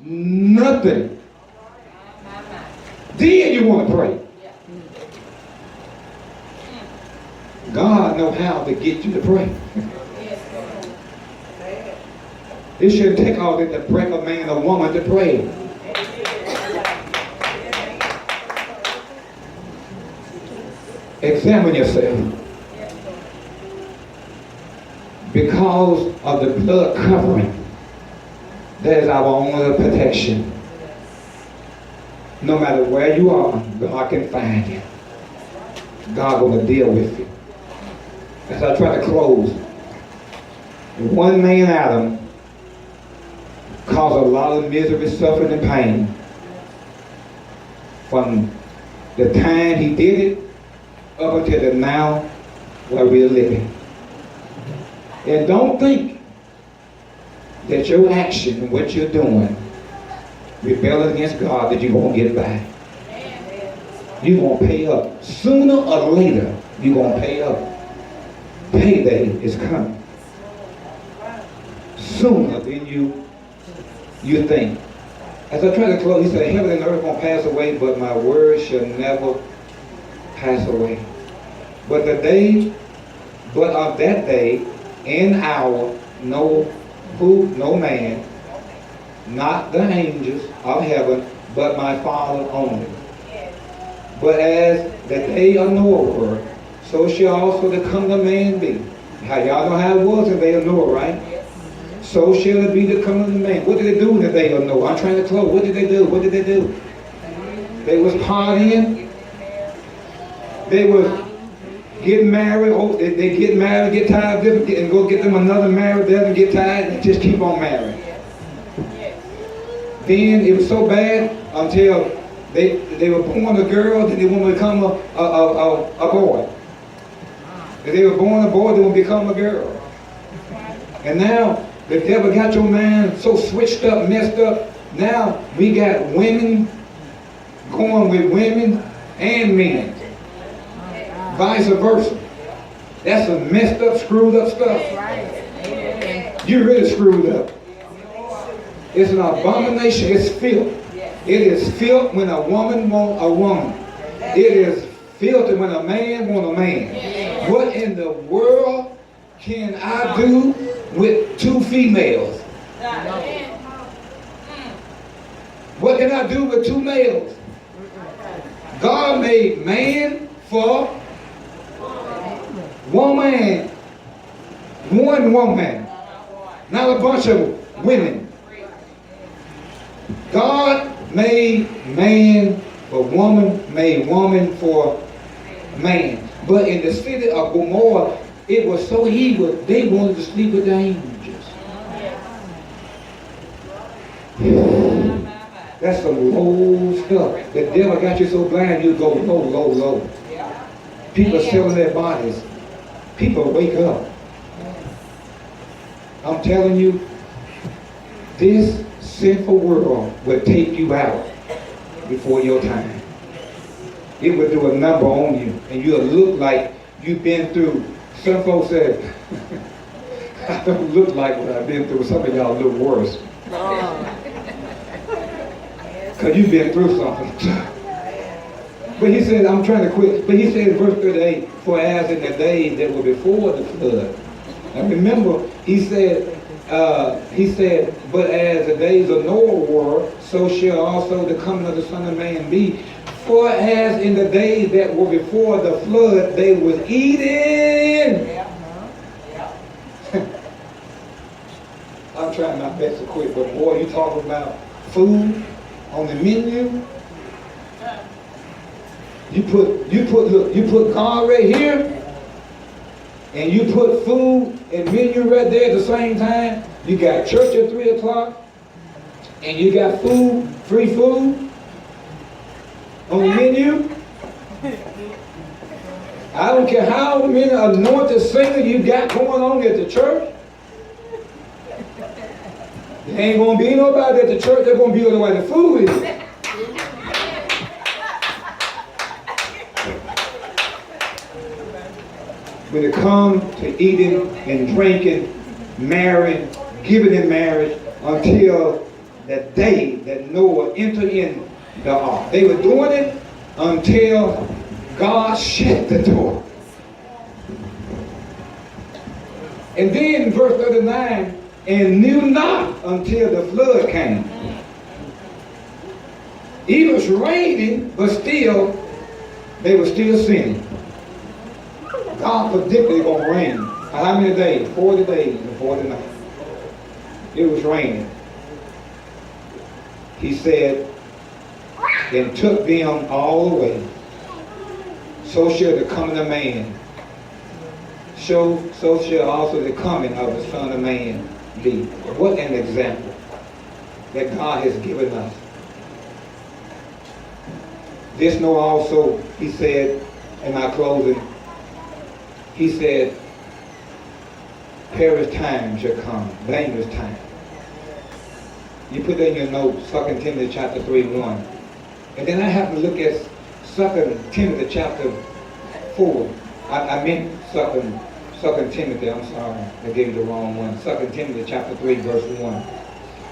nothing. Then you want to pray. God knows how to get you to pray. It shouldn't take all that to break a man or woman to pray. Examine yourself. Because of the blood covering, that is our only protection. No matter where you are, God can find you. God will deal with you. As I try to close, one man, Adam, caused a lot of misery, suffering, and pain from the time he did it up until the now where we're living. And don't think that your action and what you're doing, rebelling against God, that you're going to get back. You're going to pay up. Sooner or later, you're going to pay up. Payday is coming. Sooner than you think. As I try to close, he said, heaven and earth won't pass away, but my word shall never pass away. But of that day and hour, no man, not the angels of heaven, but my Father only. But as the day of Noah were, so shall also the coming of man be. Y'all know how it was in the day of Noah, right? So shall it be the coming of man. What did they do in the day of Noah? I'm trying to close. What did they do? What did they do? They was partying. They was getting married. Oh, they get married, get tired of them, and go get them another married, then get tired, and just keep on marrying. Then it was so bad until they were born a girl, then they want to become a boy. If they were born a boy, they will become a girl. And now the devil got your mind so switched up, messed up. Now we got women going with women and men. Vice versa. That's some messed up, screwed up stuff. You really screwed up. It's an abomination. It's filth. It is filth when a woman wants a woman. It is filthy when a man wants a man. What in the world can I do with two females? What can I do with two males? God made man for woman. One woman. Not a bunch of women. God made man for woman, made woman for man. But in the city of Gomorrah, it was so evil, they wanted to sleep with the angels. That's some low stuff. The devil got you so blind, you go low, low, low. People selling their bodies. People wake up. I'm telling you, this sinful world will take you out before your time. It will do a number on you, and you'll look like you've been through. Some folks said, I don't look like what I've been through. Some of y'all look worse. Because you've been through something. But he said, I'm trying to quit. But he said in verse 38, for as in the days that were before the flood. And remember, he said, but as the days of Noah were, so shall also the coming of the Son of Man be. For as in the days that were before the flood, they was eating. I'm trying my best to quit, but boy, you talk about food on the menu. You put God right here, and you put food and menu right there at the same time. You got church at 3 o'clock, and you got food, free food on the menu. I don't care how many anointed singers you got going on at the church. There ain't going to be nobody at the church that's going to be able to where the food is. When it comes to eating and drinking, marrying, giving in marriage, until the day that Noah entered in the ark. They were doing it until God shut the door. And then verse 39, and knew not until the flood came. It was raining, but still, they were still sinning. God predicted it going to rain. How many days? 40 days and 40 nights. It was raining. He said, and took them all away. So shall the coming of man. So shall also the coming of the Son of Man be. What an example that God has given us. This know also, he said, in my closing, he said, perilous time shall come, dangerous time. You put that in your notes, 2 Timothy chapter 3:1. And then I have to look at 2 Timothy chapter 4. I meant 2 Timothy, I'm sorry, I gave you the wrong one. 2 Timothy chapter 3 verse 1.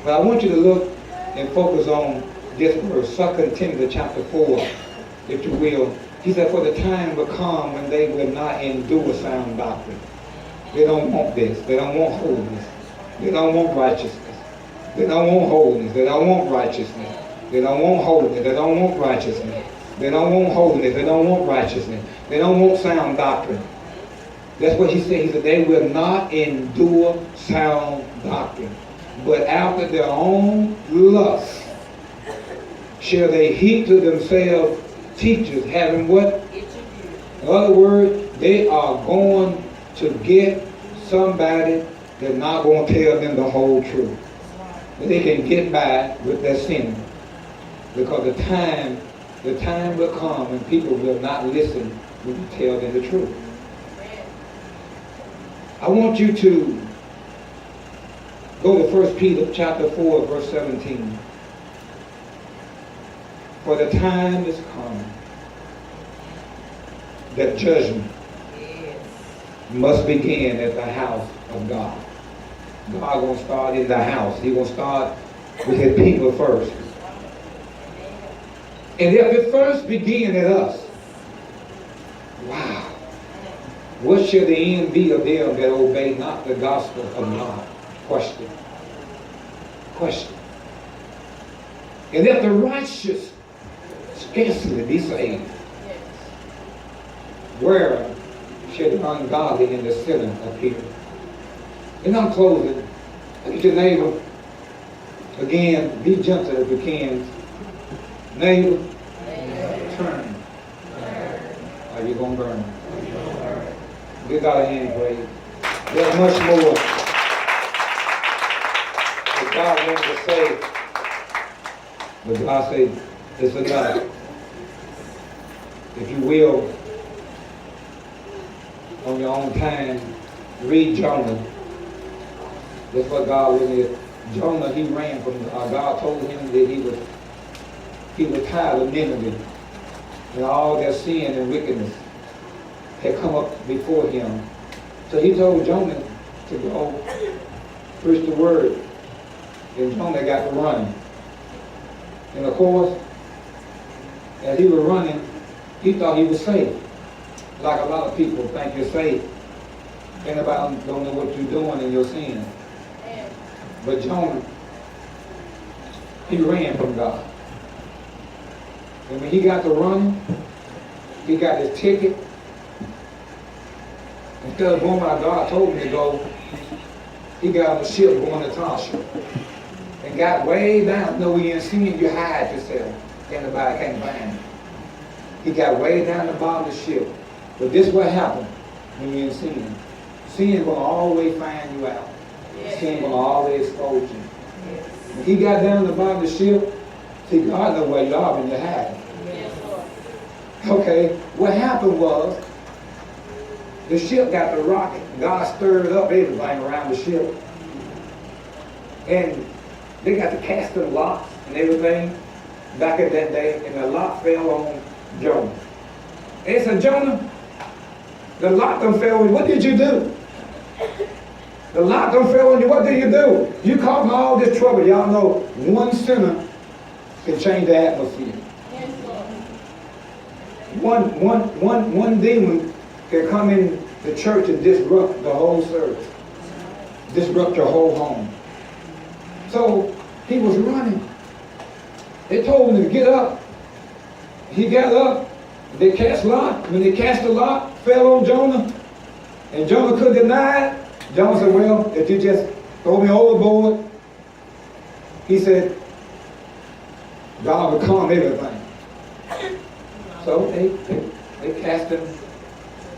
But I want you to look and focus on this verse, 2 Timothy chapter 4, if you will. He said, for the time will come when they will not endure sound doctrine. They don't want this. They don't want holiness. They don't want righteousness. They don't want holiness. They don't want righteousness. They don't want holiness. They don't want righteousness. They don't want holiness. They don't want righteousness. They don't want sound doctrine. That's what he said. He said, they will not endure sound doctrine, but after their own lust shall they heap to themselves teachers having what? In other words, they are going to get somebody that's not going to tell them the whole truth. But they can get by with their sin. Because the time will come when people will not listen when you tell them the truth. I want you to go to 1 Peter chapter 4, verse 17. For the time is come that judgment must begin at the house of God. God going to start in the house. He's going to start with his people first. And if it first begin at us, wow, what shall the end be of them that obey not the gospel of God? Question. And if the righteous scarcely be saved, where shall the ungodly and the sinner appear? And I'm closing. Look at your neighbor. Again, be gentle if you can. Neighbor, turn. Are you going to burn? Give God a hand praise. There's much more that God wants to say. But God said, it's enough. If you will, on your own time, read Jonah. That's what God was in. Jonah, he ran from God. God told him that he was tired of Nineveh and all their sin and wickedness had come up before him. So he told Jonah to go preach the word. And Jonah got to running. And of course, as he was running, he thought he was safe. Like a lot of people think you're safe. Anybody don't know what you're doing in your sin. But Jonah, he ran from God. And when he got to running, he got his ticket. Instead of going where God told him to go, he got on a ship going to Tarshish. And got way down. No, we ain't seen you hide yourself. Anybody can't find you. He got way down the bottom of the ship. But this is what happened when you ain't sin. Sin will always find you out. Sin will always expose you. When he got down the bottom of the ship, see, God knows where you are when you're hiding. Okay, what happened was, the ship got to rocking. God stirred up everything around the ship. And they got to cast the lots and everything back in that day, and the lot fell on Jonah. And they said, Jonah, the lot done fell. What did you do? The lot don't fell on you. What do? You caused all this trouble. Y'all know one sinner can change the atmosphere. One demon can come in the church and disrupt the whole service. Disrupt your whole home. So he was running. They told him to get up. He got up. They cast lot. When they cast the lot, fell on Jonah. And Jonah couldn't deny it. Jonah said, well, if you just throw me overboard, he said, God will calm everything. So they cast him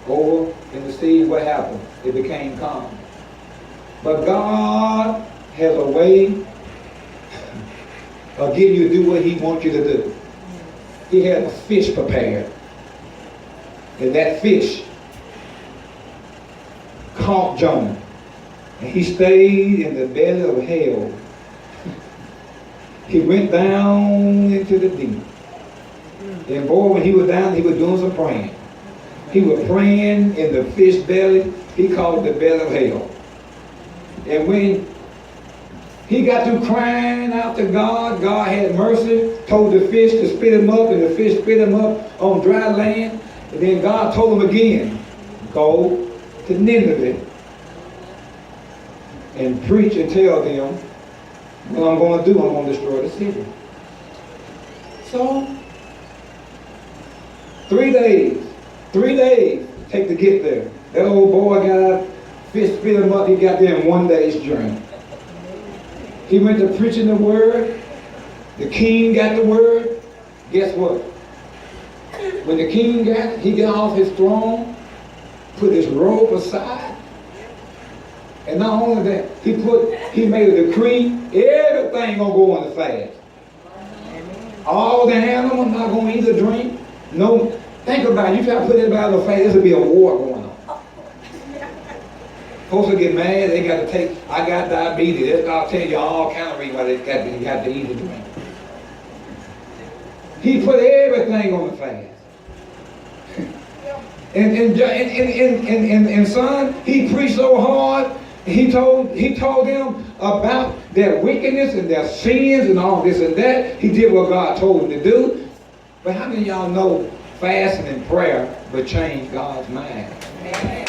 over in the sea. What happened? It became calm. But God has a way of getting you to do what he wants you to do. He had a fish prepared. And that fish caught Jonah. And he stayed in the belly of hell. He went down into the deep. And boy, when he was down, he was doing some praying. He was praying in the fish belly. He called it the belly of hell. And when he got through crying out to God, God had mercy, told the fish to spit him up, and the fish spit him up on dry land. And then God told him again, go to Nineveh and preach and tell them what I'm going to do. I'm going to destroy the city. So, 3 days take to get there. That old boy got fish spit him up. He got there in 1 day's journey. He went to preaching the word. The king got the word. Guess what? When the king got it, he got off his throne, put his robe aside, and not only that, he made a decree, everything gonna go on the fast. All the animals not gonna eat or drink. No, think about it. You try to put everybody on the fast, this will be a war going on. Folks will get mad. They got to take. I got diabetes. I'll tell you all kind of reasons why they got to eat and drink. He put everything on the fast. And son, he preached so hard. He told them about their wickedness and their sins and all this and that. He did what God told him to do. But how many of y'all know fasting and prayer will change God's mind? Amen.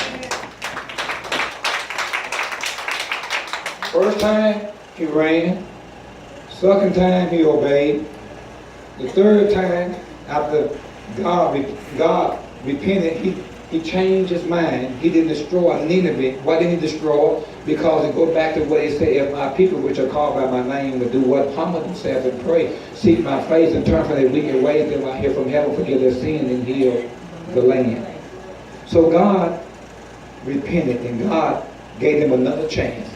First time, he reigned. Second time, he obeyed. The third time, after God repented, he changed his mind. He didn't destroy Nineveh. Why didn't he destroy it? Because it goes back to what he said, if my people which are called by my name would do what? Humble themselves and pray, seek my face and turn from their wicked ways, then I hear from heaven, forgive their sin and heal the land. So God repented and God gave them another chance.